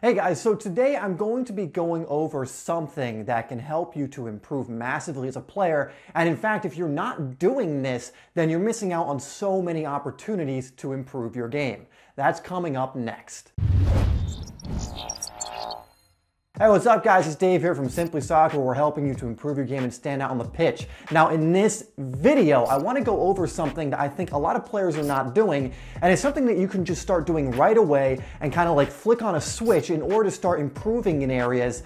Hey guys, so today I'm going to be going over something that can help you to improve massively as a player. And in fact, if you're not doing this, then you're missing out on so many opportunities to improve your game. That's coming up next. Hey, what's up guys? It's Dave here from SimplySoccer, where we're helping you to improve your game and stand out on the pitch. Now in this video, I want to go over something that I think a lot of players are not doing, and it's something that you can just start doing right away and kind of like flick on a switch in order to start improving in areas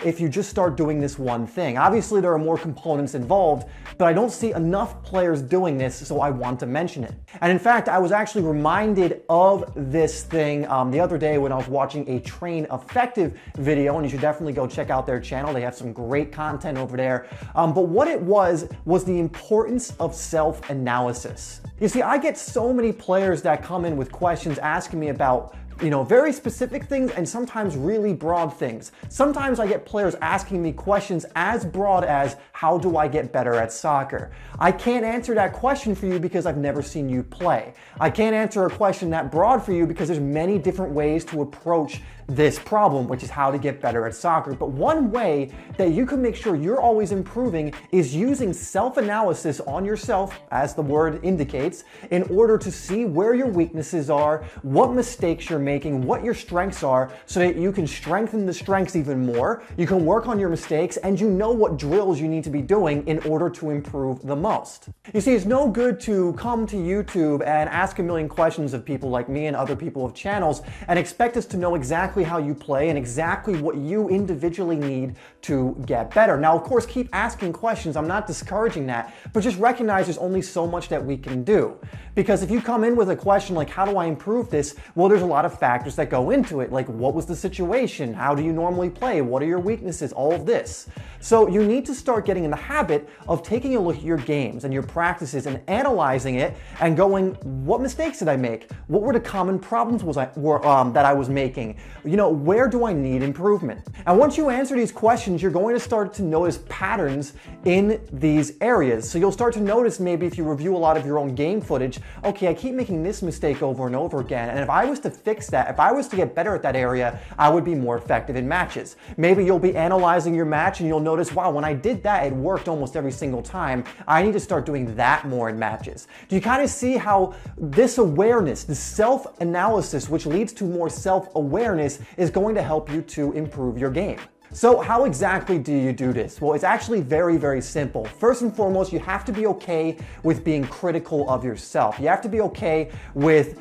if you just start doing this one thing. Obviously there are more components involved, but I don't see enough players doing this, so I want to mention it. And in fact, I was actually reminded of this thing the other day when I was watching a Train Effective video, and you should definitely go check out their channel. They have some great content over there. But what it was the importance of self-analysis. You see, I get so many players that come in with questions asking me about very specific things and sometimes really broad things. Sometimes I get players asking me questions as broad as, how do I get better at soccer? I can't answer that question for you because I've never seen you play. I can't answer a question that broad for you because there's many different ways to approach this problem, which is how to get better at soccer. But one way that you can make sure you're always improving is using self-analysis on yourself, as the word indicates, in order to see where your weaknesses are, what mistakes you're making, what your strengths are, so that you can strengthen the strengths even more, you can work on your mistakes, and you know what drills you need to be doing in order to improve the most. You see, it's no good to come to YouTube and ask a million questions of people like me and other people with channels and expect us to know exactly how you play and exactly what you individually need to get better. Now, of course, keep asking questions. I'm not discouraging that, but just recognize there's only so much that we can do. Because if you come in with a question like, how do I improve this? Well, there's a lot of factors that go into it. Like, what was the situation? How do you normally play? What are your weaknesses? All of this. So you need to start getting in the habit of taking a look at your games and your practices and analyzing it and going, what mistakes did I make? What were the common problems that I was making? Where do I need improvement? And once you answer these questions, you're going to start to notice patterns in these areas. So you'll start to notice, maybe if you review a lot of your own game footage, okay, I keep making this mistake over and over again, and if I was to fix that, if I was to get better at that area, I would be more effective in matches. Maybe you'll be analyzing your match and you'll notice, wow, when I did that, it worked almost every single time. I need to start doing that more in matches. Do you kind of see how this awareness, this self-analysis, which leads to more self-awareness, is going to help you to improve your game? So how exactly do you do this? Well, it's actually very, very simple. First and foremost, you have to be okay with being critical of yourself. You have to be okay with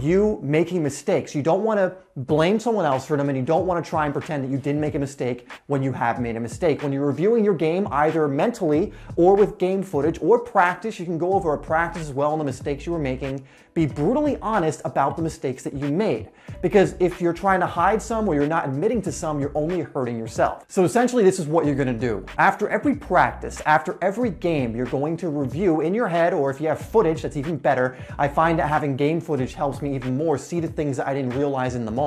you making mistakes. You don't want to blame someone else for them, and you don't want to try and pretend that you didn't make a mistake when you have made a mistake. When you're reviewing your game, either mentally or with game footage or practice, you can go over a practice as well on the mistakes you were making. Be brutally honest about the mistakes that you made. Because if you're trying to hide some or you're not admitting to some, you're only hurting yourself. So essentially, this is what you're going to do. After every practice, after every game, you're going to review in your head, or if you have footage, that's even better. I find that having game footage helps me even more see the things that I didn't realize in the moment.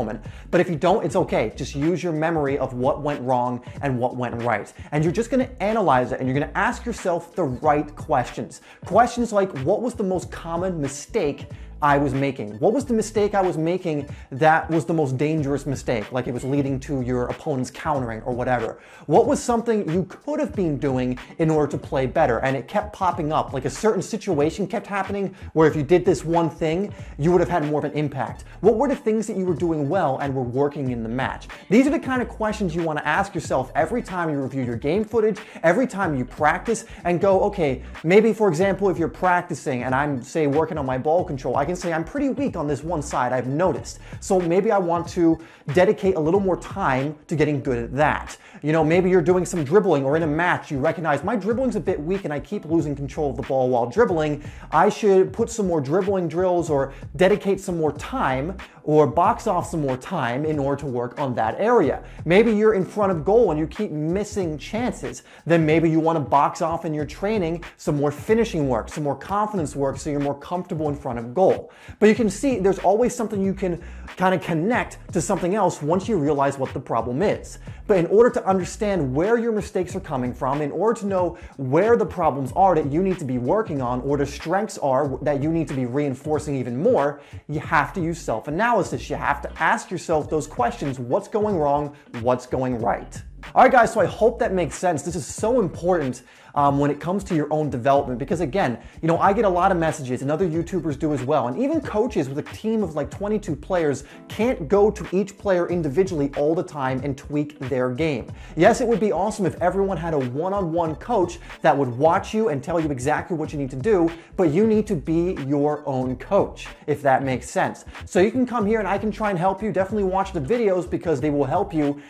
But if you don't, it's okay. Just use your memory of what went wrong and what went right. And you're just going to analyze it, and you're going to ask yourself the right questions. Questions like, what was the most common mistake I was making? What was the mistake I was making that was the most dangerous mistake? Like it was leading to your opponent's countering or whatever. What was something you could have been doing in order to play better and it kept popping up? Like a certain situation kept happening where if you did this one thing, you would have had more of an impact. What were the things that you were doing well and were working in the match? These are the kind of questions you want to ask yourself every time you review your game footage, every time you practice, and go, okay, maybe for example, if you're practicing and I'm, say, working on my ball control, I can say I'm pretty weak on this one side, I've noticed. So maybe I want to dedicate a little more time to getting good at that. Maybe you're doing some dribbling, or in a match you recognize my dribbling's a bit weak and I keep losing control of the ball while dribbling. I should put some more dribbling drills or dedicate some more time or box off some more time in order to work on that area. Maybe you're in front of goal and you keep missing chances. Then maybe you want to box off in your training some more finishing work, some more confidence work, so you're more comfortable in front of goal. goal. But you can see there's always something you can kind of connect to something else once you realize what the problem is. But in order to understand where your mistakes are coming from, in order to know where the problems are that you need to be working on, or the strengths are that you need to be reinforcing even more, you have to use self-analysis. You have to ask yourself those questions. What's going wrong? What's going right? All right, guys, so I hope that makes sense. This is so important when it comes to your own development, because again, I get a lot of messages, and other YouTubers do as well, and even coaches with a team of like 22 players can't go to each player individually all the time and tweak their game. Yes, it would be awesome if everyone had a one-on-one coach that would watch you and tell you exactly what you need to do, but you need to be your own coach, if that makes sense. So you can come here and I can try and help you. Definitely watch the videos because they will help you,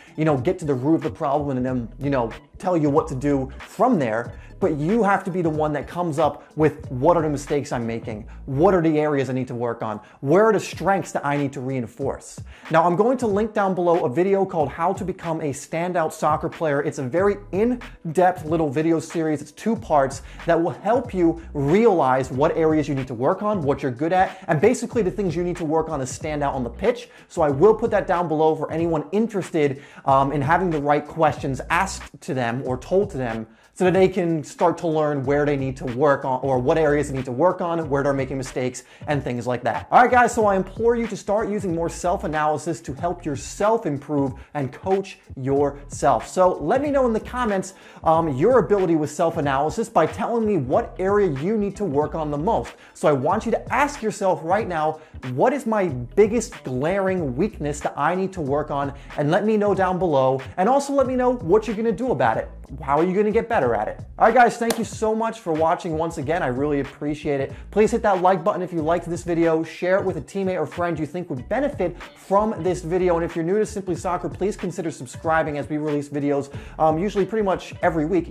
get to the root of the problem and then, tell you what to do from there. But you have to be the one that comes up with, what are the mistakes I'm making? What are the areas I need to work on? Where are the strengths that I need to reinforce? Now, I'm going to link down below a video called How to Become a Standout Soccer Player. It's a very in-depth little video series. It's 2 parts that will help you realize what areas you need to work on, what you're good at, and basically the things you need to work on to stand out on the pitch. So I will put that down below for anyone interested in having the right questions asked to them or told to them, so that they can start to learn where they need to work on, or what areas they need to work on, where they're making mistakes, and things like that. All right, guys, so I implore you to start using more self-analysis to help yourself improve and coach yourself. So let me know in the comments your ability with self-analysis by telling me what area you need to work on the most. So I want you to ask yourself right now, what is my biggest glaring weakness that I need to work on? And let me know down below. And also let me know what you're gonna do about it. How are you gonna get better at it? All right, guys, thank you so much for watching once again. I really appreciate it. Please hit that like button if you liked this video. Share it with a teammate or friend you think would benefit from this video. And if you're new to Simply Soccer, please consider subscribing as we release videos usually pretty much every week.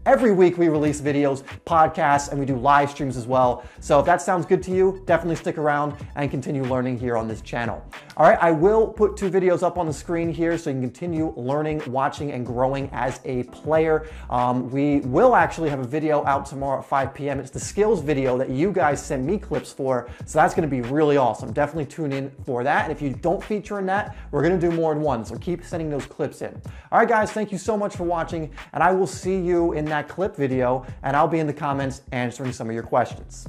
Every week we release videos, podcasts, and we do live streams as well. So if that sounds good to you, definitely stick around and continue learning here on this channel. All right, I will put 2 videos up on the screen here so you can continue learning, watching, and growing as a player. We will actually have a video out tomorrow at 5 p.m. It's the skills video that you guys sent me clips for, so that's going to be really awesome. Definitely tune in for that. And if you don't feature in that, we're going to do more than one, so keep sending those clips in. All right, guys, thank you so much for watching, and I will see you in that clip video, and I'll be in the comments answering some of your questions.